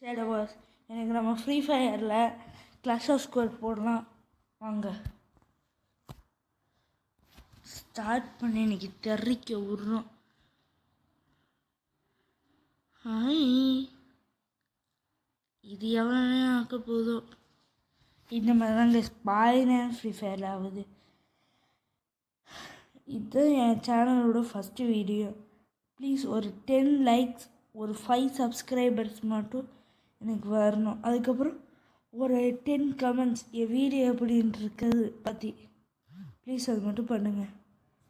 டெலவர்ஸ் எனக்கு நம்ம ஃப்ரீ ஃபயரில் கிளாஷ் ஆஃப் ஸ்குவாட் போடலாம் வாங்க. ஸ்டார்ட் பண்ணி இன்னைக்கு தெறிக்க விட்றோம். ஹாய், இது எவ்வளோ ஆக்க போதும். இந்த மாதிரி தாங்க ஸ்பாயினா ஃப்ரீ ஃபயரில் ஆகுது. இதுதான் என் சேனலோட ஃபஸ்ட்டு வீடியோ. ப்ளீஸ் ஒரு 10 லைக்ஸ், ஒரு 5 சப்ஸ்கிரைபர்ஸ் மட்டும் எனக்கு வரணும். அதுக்கப்புறம் ஒரு 10 கமெண்ட்ஸ் என் வீடியோ எப்படின்னு இருக்கிறது பற்றி ப்ளீஸ் அது மட்டும் பண்ணுங்கள்.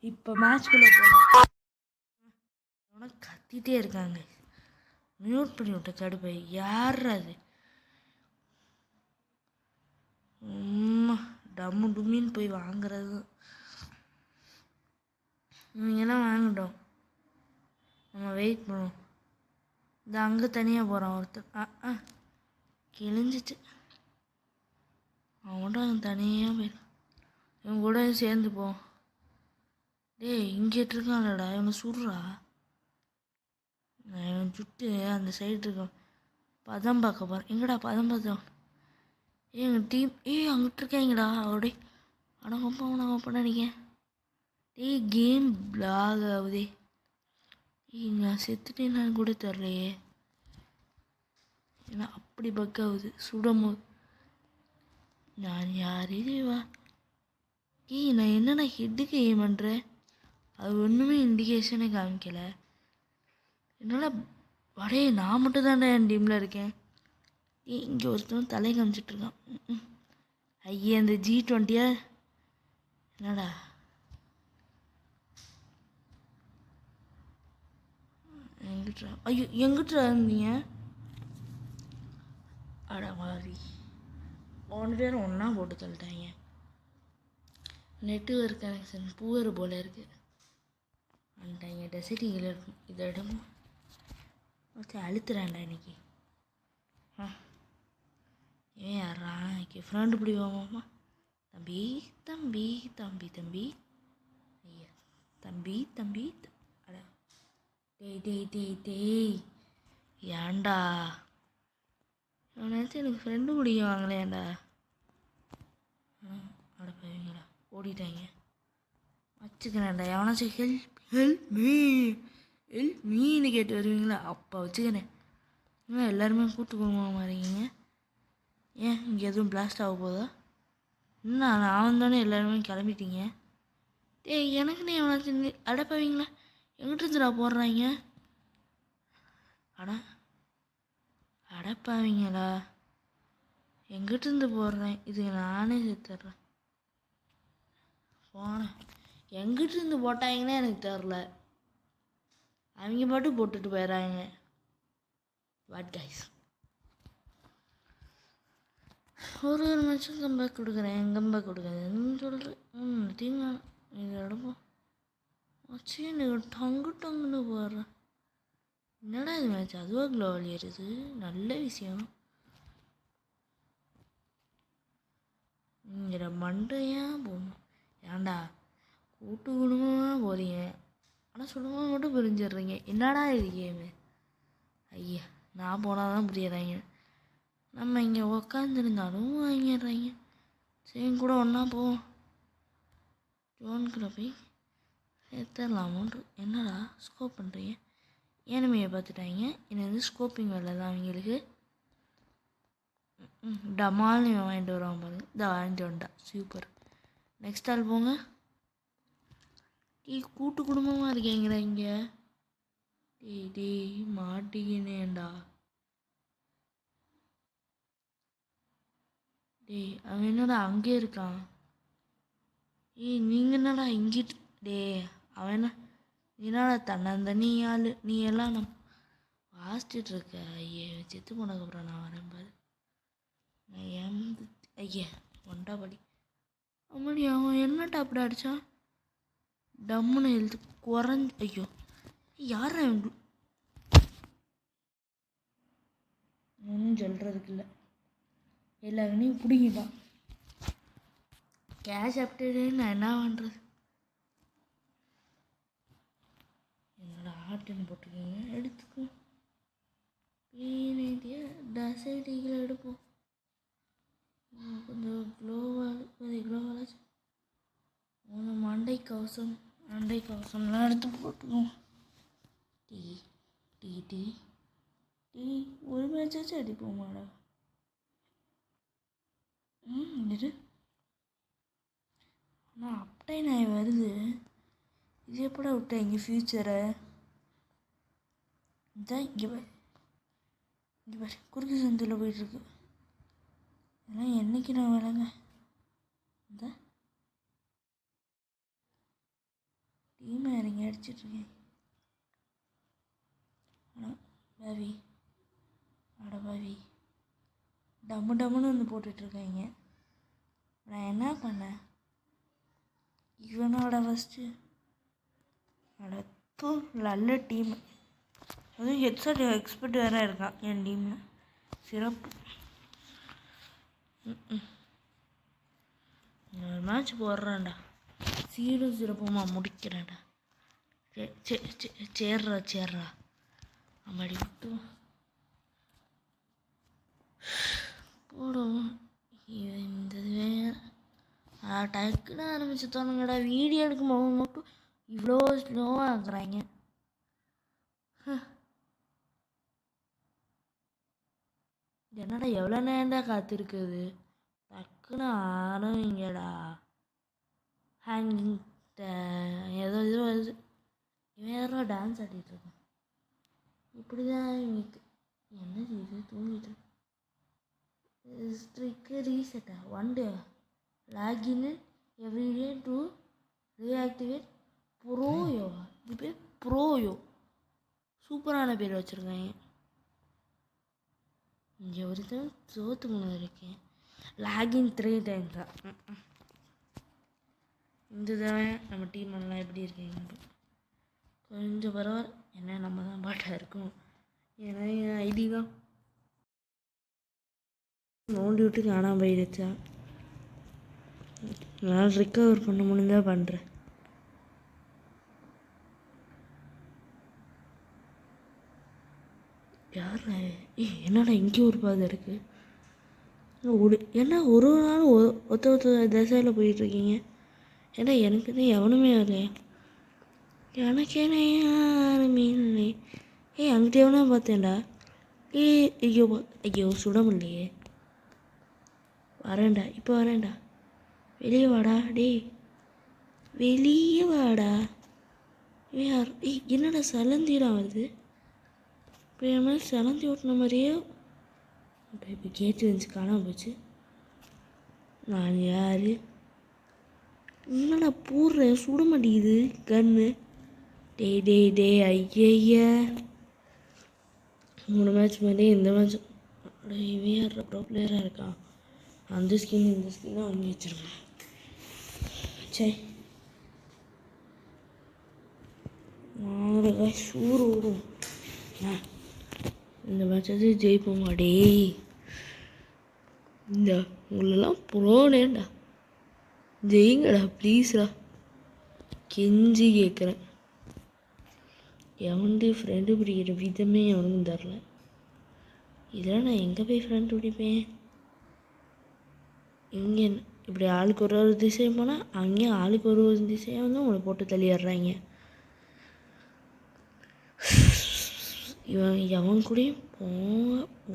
இப்போ மேட்ச்குள்ளே போகலாம். உனக்கு கத்திட்டே இருக்காங்க. மியூட் பண்ணி விட்ட கடுப்பை. யார் அது? டம்மு டும்மின்னு போய் வாங்குறது. இவங்கெல்லாம் வாங்கிட்டோம், நம்ம வெயிட் பண்ணுவோம். இந்த அங்கே தனியாக போகிறான் ஒருத்தர். கிழிஞ்சிச்சு. அவன்கிட்ட அவன் தனியாக போயிடும். இவன் கூட சேர்ந்து போ. டேய், இங்கிட்டு இருக்கான்லடா, இவனை சுடுறா. நான் இவன் சுட்டு அந்த சைடு இருக்கான். பதம் பார்க்க போகிறேன். எங்கடா பதம் பார்த்தோம்? எங்கள் டீம் அங்கிட்டு இருக்காங்கடா. அவடே அடங்கப்பா நினைக்கேன். டேய், கேம் பிளாக் ஆகுதே. நான் செத்துட்டேன்னு கூட தெரிலையே. ஏன்னா அப்படி பக் ஆகுது சுடும்போது. நான் யார் இதுவா? நான் என்னென்ன ஹெட்டுக்கு எய்ம் பண்ணுறேன், அது ஒன்றுமே இண்டிகேஷனே காமிக்கலை என்னால். வடே, நான் மட்டும் தானே என் டீமில் இருக்கேன். இங்கே ஒருத்தன் தலை காமிச்சிட்ருக்கான். ஐயே, அந்த G20 என்னடா? எங்கிட்டா? ஐயோ, எங்கிட்டா இருந்தீங்க? அட மாதிரி 3 பேரும் ஒன்றா போட்டு தள்ளிட்டாங்க. நெட்வொர்க் கனெக்ஷன் பூவர் போல் இருக்குது. வந்துட்டாங்க. டெசிட்டிங்கில் இருக்கும். இதை இடம் வச்சு அழுத்துறான்டா இன்னைக்கு. ஏன் யாரா இன்னைக்கு ஃப்ரெண்டு பிடிவாமா? தம்பி தம்பி தம்பி தம்பி ஐயா தம்பி தம்பி. அட டேய் டேய் டேய் டேய், ஏன்டா நினச்சி எனக்கு ஃப்ரெண்டு பிடிக்குவாங்களேண்டா. அட போவீங்களா, ஓடிட்டாங்க. வச்சுக்கிறேன்டா. எவனாச்சும் ஹெல்ப் மீன்னு கேட்டு வருவீங்களா? அப்போ வச்சுக்கிறேன். எல்லாருமே கூட்டு குடும்பமாக இருக்கீங்க. ஏன் இங்கே எதுவும் பிளாஸ்ட் ஆக போதா? இன்னும் நான் தானே எல்லாருமே கிளம்பிட்டீங்க. டேய், எனக்குன்னு எவனாச்சும் அடப்பவீங்களா? எங்கிட்ட இருந்துடா போடுறாங்க. அடப்பாவீங்களா? எங்கிட்ட இருந்து போடுறேன். இதுக்கு நானே செத்துட்றேன். போனேன். எங்கிட்ட இருந்து போட்டாங்கன்னா எனக்கு தெரில. அவங்க பாட்டு போட்டுட்டு போயிடறாங்க. வாட் கைஸ், ஒரு மேட்சும் கம்பேக் கொடுக்குறேன்னு சொல்கிறேன். டீம் இது எடுப்போம் வச்சு எனக்கு டங்குன்னு போடுறேன். என்னடா இது மேட்ச் அதுவாக க்ளோவல் ஏறுது. நல்ல விஷயம். இங்கே மண்டையாக போகணும். ஏன்டா கூட்டு குடும்பமாக போகிறீங்க, ஆனால் சுடுமா மட்டும் புரிஞ்சிடுறீங்க. என்னடா இது கேமு? ஐயா, நான் போனால் தான் புரியுறாங்க. நம்ம இங்கே உக்காந்துருந்தாலும் வாங்கிடுறாங்க. சரி, கூட ஒன்றா போவோம். ஜோனுக்குள்ள போய் சேர்த்துடலாமோன்று. என்னடா ஸ்கோப் பண்ணுறீங்க? ஏனிமையை பார்த்துட்டாங்க. இது வந்து ஸ்கோப்பிங் வேலை தான் அவங்களுக்கு. டமால்னு வாங்கிட்டு வருவாங்க பாருங்க. இந்த வாங்கிட்டு வந்துட்டா. சூப்பர். நெக்ஸ்ட் ஆள் போங்க. கூட்டு குடும்பமாக இருக்கீங்களா இங்கே? டேய் மாட்டிக்கினேண்டா. டேய், அவன் என்னடா அங்கே இருக்கான்? நீங்கள் என்னடா இங்கிட்டு? அவன் என்ன என்னடா தன்னந்தனி ஆள்? நீ எல்லாம் நம்ம வாசிச்சுட்டு இருக்க. செத்து போனதுக்கப்புறம் நான் வரேன் பாரு. ஐயா ஒண்டா படி. அம்மாடி, அவன் என்னட்டா அப்படி அடித்தான்? டம்முன்னு எழுத்து குறைஞ்சி. ஐயோ, யாரா இவங்க? ஒன்றும் சொல்கிறதுக்கு இல்லை. எல்லாருனையும் பிடிக்கிட்டான். கேஷ் அப்டேட்டு நான் என்ன பண்ணுறது? என்னோட ஆட்டுன்னு போட்டுக்கோங்க, எடுத்துக்கோ. டஸ்ட் கவசம் அண்டை கவசம்லாம் எடுத்து போட்டுக்குவோம். டீ டீ டீ டீ ஒரு மேட்சாச்சும் அடிப்போமாடா. இரு ஆனால் அப்டை நாய் வருது. இது எப்படா விட்டேன் இங்கே ஃப்யூச்சரை? இதான் இங்கே பாரு குறுக்கு சந்தில் போயிட்டுருக்கு. இதெல்லாம் என்னைக்கு நான் விளங்க இந்த டீமை இறங்கி அடிச்சிட்ருக்கேன். ஆனால் பாவி பாவி டம்முன்னு வந்து போட்டுட்ருக்காங்க. நான் என்ன பண்ணேன்? இவனோட ஃபஸ்ட்டு நடப்பு நல்ல டீமு. அதுவும் ஹெட்செட் எக்ஸ்பர்ட் வேறு இருக்கான் என் டீமில். சிறப்பு. ஒரு மேட்ச் போடுறான்டா. சீரும் சிறப்புமா முடிக்கிறேன்டா. சேர்றா அம்மாடி விட்டு போடும். இந்த டக்குன்னு ஆரம்பிச்சு தோணுங்கடா. வீடியோ எடுக்கும் போது மட்டும் இவ்வளோ ஸ்லோவாக ஆக்குறாங்க. என்னடா எவ்வளோ நேரம்டா காத்திருக்குது? டக்குன்னு ஆரம்பிங்கடா. ஹேங்கிங் ஏதோ இது வருது. இவன் யாரோ டான்ஸ் ஆடிட்டுருக்கான். இப்படி தான் இவனுக்கு என்னது இது? தூங்கிட்டு ஸ்ட்ரிக்கு ரீசெட்டா 1 day login everyday to reactivate ப்ரோயோ. இது பேர் ப்ரோயோ. சூப்பரான பேர் வச்சுருக்காங்க. இங்கே ஒருத்தன் சோத்து முன்னு இருக்கேன். லாகின் 3 times தான். இந்த தடவை நம்ம டீம் எல்லாம் எப்படி இருக்கீங்க? கொஞ்சம் பரவாயில்ல. என்ன நம்ம தான் பாட்டாக இருக்கும். ஏன்னா என் ஐடி தான் நோண்டி விட்டு காணாமல் போயிடுச்சா. நான் ரிக்கவர் பண்ண முடிஞ்சா பண்ணுறேன். யார் என்னடா இங்கே ஒரு பாதை இருக்குது? ஏன்னா ஒரு நாள் ஒத்த திசையில் போயிட்டுருக்கீங்க. ஏன்னா எனக்குன்னு எவனுமே வரலையா? எனக்கேனே யாருமே இல்லை. அங்கிட்ட எவனா பார்த்தேன்டா. ஐயோ சுட முடியலையே. வரேன்டா, இப்போ வரேன்டா. வெளியே வாடா வெளியே வாடா. யார் என்னடா சலந்திடா வருது? இப்போ என் மாதிரி சலந்தி ஓட்டின மாதிரியே. இப்போ கேட்டு வந்துச்சு காணாமல் போச்சு. நான் யார்? என்னடா போடுறேன் சுட மாட்டேங்குது கன்று. டே ஐய 3 மேட்ச் மாதிரி இந்த மேட்ச் இவன் யார் ப்ரோ பிளேயராக இருக்கான்? அந்த ஸ்கின் இந்த ஸ்கின்னாக வாங்கி வச்சுருக்கேன். சரி சூறு விடும். இந்த மேட்சாவது ஜெயிப்போமா? இந்த உங்களெல்லாம் புரோனேண்டா. ஜெயிங்கடா ப்ளீஸ்டா, கெஞ்சி கேட்குறேன். எவன்ட்டு ஃப்ரெண்டு பிடிக்கிற விதமே எவனுக்கும் தரல. இதெல்லாம் நான் எங்கே போய் ஃப்ரெண்டு பிடிப்பேன்? இங்கே இப்படி ஆளுக்கு ஒரு திசையை போனால் அங்கேயும் ஆளுக்கு ஒரு திசையை வந்து உங்களை போட்டு தள்ளிடுறாங்க. எவன் கூடயும்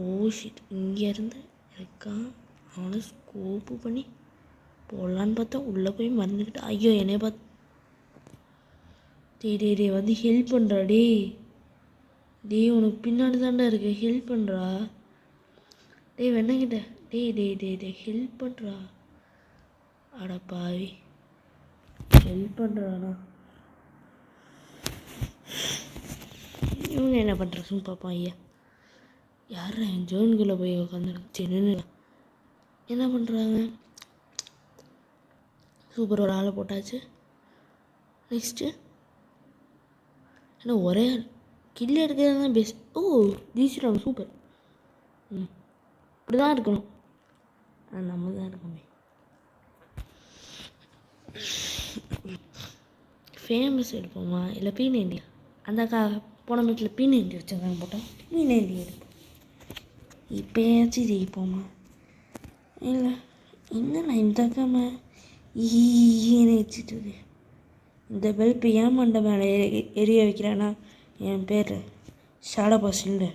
ஓஷிட் இங்கேருந்து இருக்கான். அவனை ஸ்கோப்பு பண்ணி போடலான்னு பார்த்தா உள்ளே போய் மறந்துக்கிட்டு ஐயோ என்னைய பார்த்து டே வந்து ஹெல்ப் பண்ணுறா. டே உனக்கு பின்னாடி தாண்டா இருக்கு. ஹெல்ப் பண்ணுறா. வேணாங்கிட்ட டே ஹெல்ப் பண்ணுறா. அட பாவி ஹெல்ப் பண்ணுறானா? இவங்க என்ன பண்ணுறதுன்னு பார்ப்பான். ஐயா யார் என் ஜோனுக்குள்ளே போய் உட்காந்துருக்கு. என்ன பண்ணுறாங்க? சூப்பர் ஒரு ஆளை போட்டாச்சு. நெக்ஸ்ட்டு ஏன்னா ஒரே கில்லு எடுக்கிறது தான் பெஸ்ட். ஜெயிச்சிடும் சூப்பர். இப்படி தான் இருக்கணும். நம்ம தான் இருக்கோமே. ஃபேமஸ் எடுப்போமா இல்லை P90? அந்த போன மீட்டில் P90 வச்சுருக்காங்க போட்டோம். P90 எடுப்போம். இப்போயாச்சும் ஜெயிப்போமா? இல்லை என்ன நான் இந்த அக்காம ஈன்னு வச்சுட்டு இந்த பல்ப்பு ஏன் மண்டை மேலே எரிய வைக்கிறேன்னா என் பேர் ஷாடப்பா சிண்டு.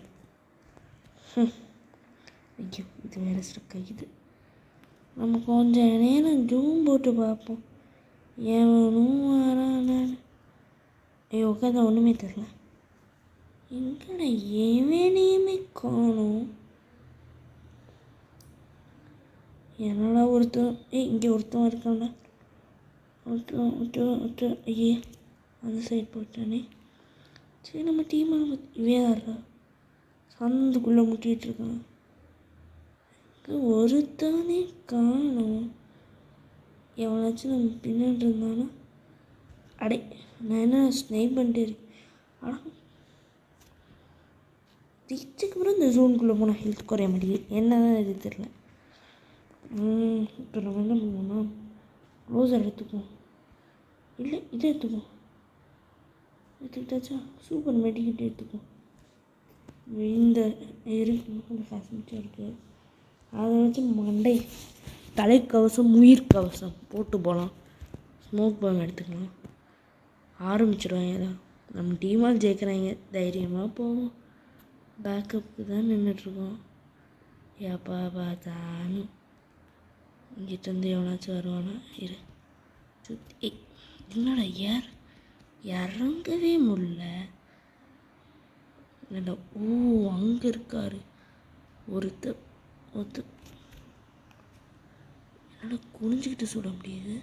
ஐயோ இது வேறு ஸ்ட்ரக் ஆகிது. நம்ம கொஞ்சம் நேரம் ஜூம் போட்டு பார்ப்போம். எவனும் வரான். ஐயோ உட்காந்து ஒன்றுமே தெரியல. எங்கடா எவனையுமே காணும். என்னடா ஒருத்தன் இங்கே ஒருத்தன் இருக்கான்டா. ஒருத்தன் ஐயே அந்த சைடு போட்டானே. சரி நம்ம டீமாக வேறா சந்துக்குள்ளே முட்டிகிட்ருக்கான். ஒருத்தவனே காணும். எவனாச்சும் நம்ம பின்னாடி இருந்தானா அடே நான் என்ன ஸ்னைப் பண்ணிட்டே இருக்கேன். ஆனால் திச்சுக்கு அப்புறம் இந்த ஜோனுக்குள்ளே போனால் ஹெல்த் குறைய மாட்டேங்குது. என்ன தான் இது தெரில. இப்போ நம்ம என்ன பண்ணுவோம்னா க்ளோஸர் எடுத்துக்குவோம். இல்லை இதை எடுத்துக்கிட்டாச்சா சூப்பர் மெடிக்கிட்டு எடுத்துக்குவோம். இந்த இருக்கு கொஞ்சம் ஃபேசிலிட்டியாக இருக்குது. அதை வச்சு மண்டை தலைக்கவசம் உயிர் கவசம் போட்டு போகலாம். ஸ்மோக் பாம் எடுத்துக்கலாம். ஆரம்பிச்சிடுவாங்க தான். நம்ம டீமாக ஜெயிக்கிறாங்க. தைரியமாக போவோம். பேக்கப்புக்கு தான் நின்றுட்டுருக்கோம். ஏப்பா பார்த்தாலும் இங்கிட்டேருந்து எவனாச்சும் வருவானா இரு சுற்றி. என்னடா இறங்கவே முடியல. என்னடா அங்கே இருக்காரு ஒருத்தர். என்னடா குனிஞ்சிக்கிட்டு சுட முடியுது.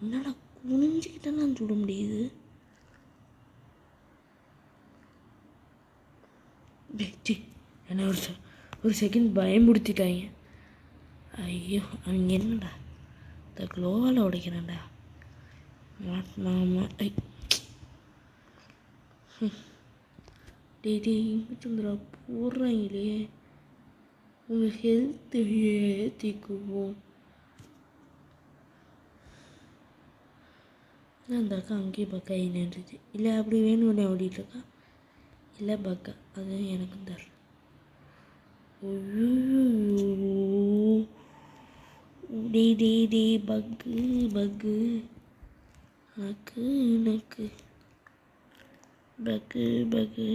என்னடா குனிஞ்சிக்கிட்டேன்னு சுட முடியுது. என்ன ஒரு செகண்ட் பயமுடுத்திட்டாங்க. ஐயோ அவங்க என்னடா இந்த க்ளோவால் உடைக்கிறான்டா. மாட்டினாம சுந்தரா போடுறாங்களே. உங்கள் ஹெல்த்து ஏற்றிக்குவோம். அந்த அக்கா அங்கேயே பக்கா நின்றுச்சு. இல்லை அப்படி வேணும்னே ஓடிட்டுருக்கா. இல்லை பக்கா அது எனக்கும் தரல. டே பக்கு எனக்கு பக்கு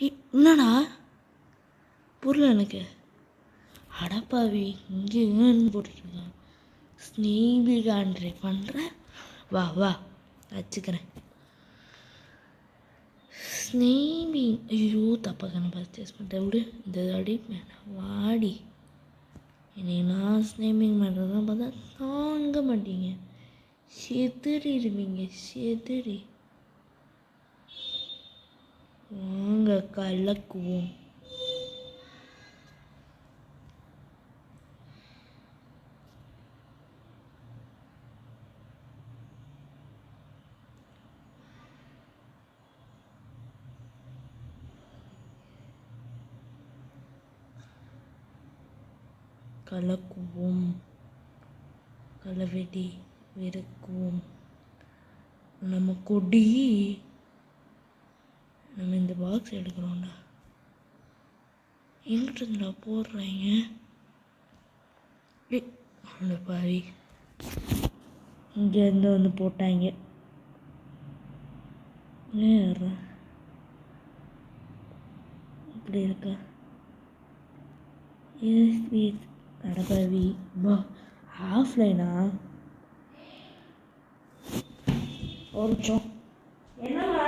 என்னடா புரியல எனக்கு. அடப்பாவி இங்கே போட்டுருக்கான். ஸ்னேபி காண்ட்ரி பண்ணுறேன். வா வச்சுக்கிறேன். ஸ்னேபிங் ஐயோ தப்பாக பர்ச்சேஸ் பண்ணிட்டேன். விடு இந்த தாடி வேணாம் வாடி. என்னை நான் ஸ்னேபிங் பண்ணுறதுலாம் பார்த்தா தாங்க மாட்டீங்க. செதுறிடுவீங்க செதுறி. வாங்க கலக்குவோம். கலக்குவோம். களவெடி விறக்குவோம். நம்ம கொடி நம்ம இந்த பாக்ஸ் எடுக்கிறோம்டா. எங்கிட்ட போடுறாங்க அந்த பாவி. இங்கேருந்து வந்து போட்டாங்க. இப்படி இருக்கா அடப்பாவி. ஆஃப்லைனா ஒரு நிமிஷம். என்னம்மா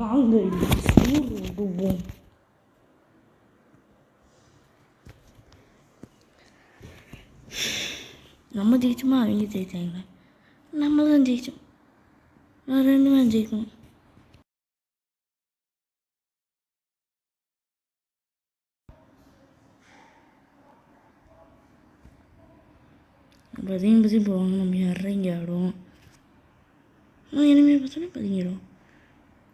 வாங்க விடுவோம். நம்ம ஜெயிச்சோமா அவங்க ஜெயிச்சாங்க. நம்ம தான் ஜெயிச்சோம். நான் 2 மேட்ச் ஜெயிக்கணும். பதுங்கி போவாங்க. நம்ம இறங்கி ஆடுவோம். இனிமேல் பார்த்தோன்னே பதுங்கிடும்.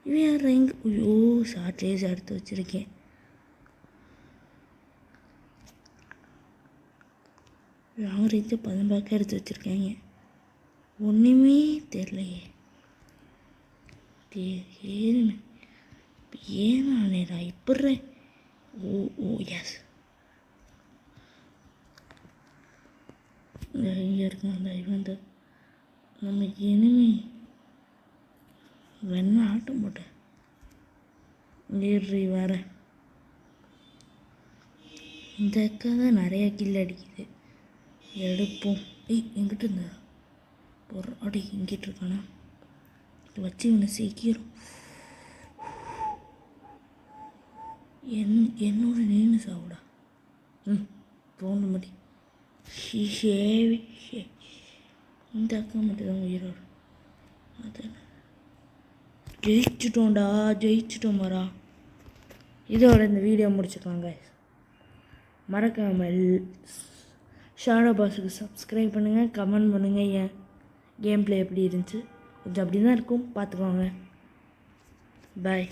இவன் இறங்கி ஐயோ ஷார்ட்லேஸ் எடுத்து வச்சுருக்கேன். லாங் ரேஞ்சு 10 பேக்காக எடுத்து வச்சுருக்காங்க. ஒன்றுமே தெரிலையே. ஏன்னா இப்படிறேன் ஓ எஸ். இங்கே இருக்கான் அந்த இவன் நம்ம இனிமே வேணா ஆட்டம் போட்டேன் ஏறி வர. இந்த அக்கா தான் நிறையா கில் அடிக்குது. எடுப்போம். எங்கிட்ட இருந்த ஒரு அடி இங்கிட்டு இருக்கானா வச்சு இவனை சீக்கிரம் என்னோட நின்று சாப்பிடா. தோணு மாட்டி ஷேவி இந்த அக்கா மட்டும் தான் உயிரோடு. அது ஜெயிச்சிட்டோம்டா, ஜெயிச்சிட்டோம் வரா. இதோட இந்த வீடியோ முடிச்சுக்கலாங்க. மறக்காமல் ஷாடோ பாஸுக்கு சப்ஸ்கிரைப் பண்ணுங்கள், கமெண்ட் பண்ணுங்கள். ஏன் கேம் பிளே எப்படி இருந்துச்சு கொஞ்சம் அப்படி தான் இருக்கும், பார்த்துக்கோங்க. பாய்.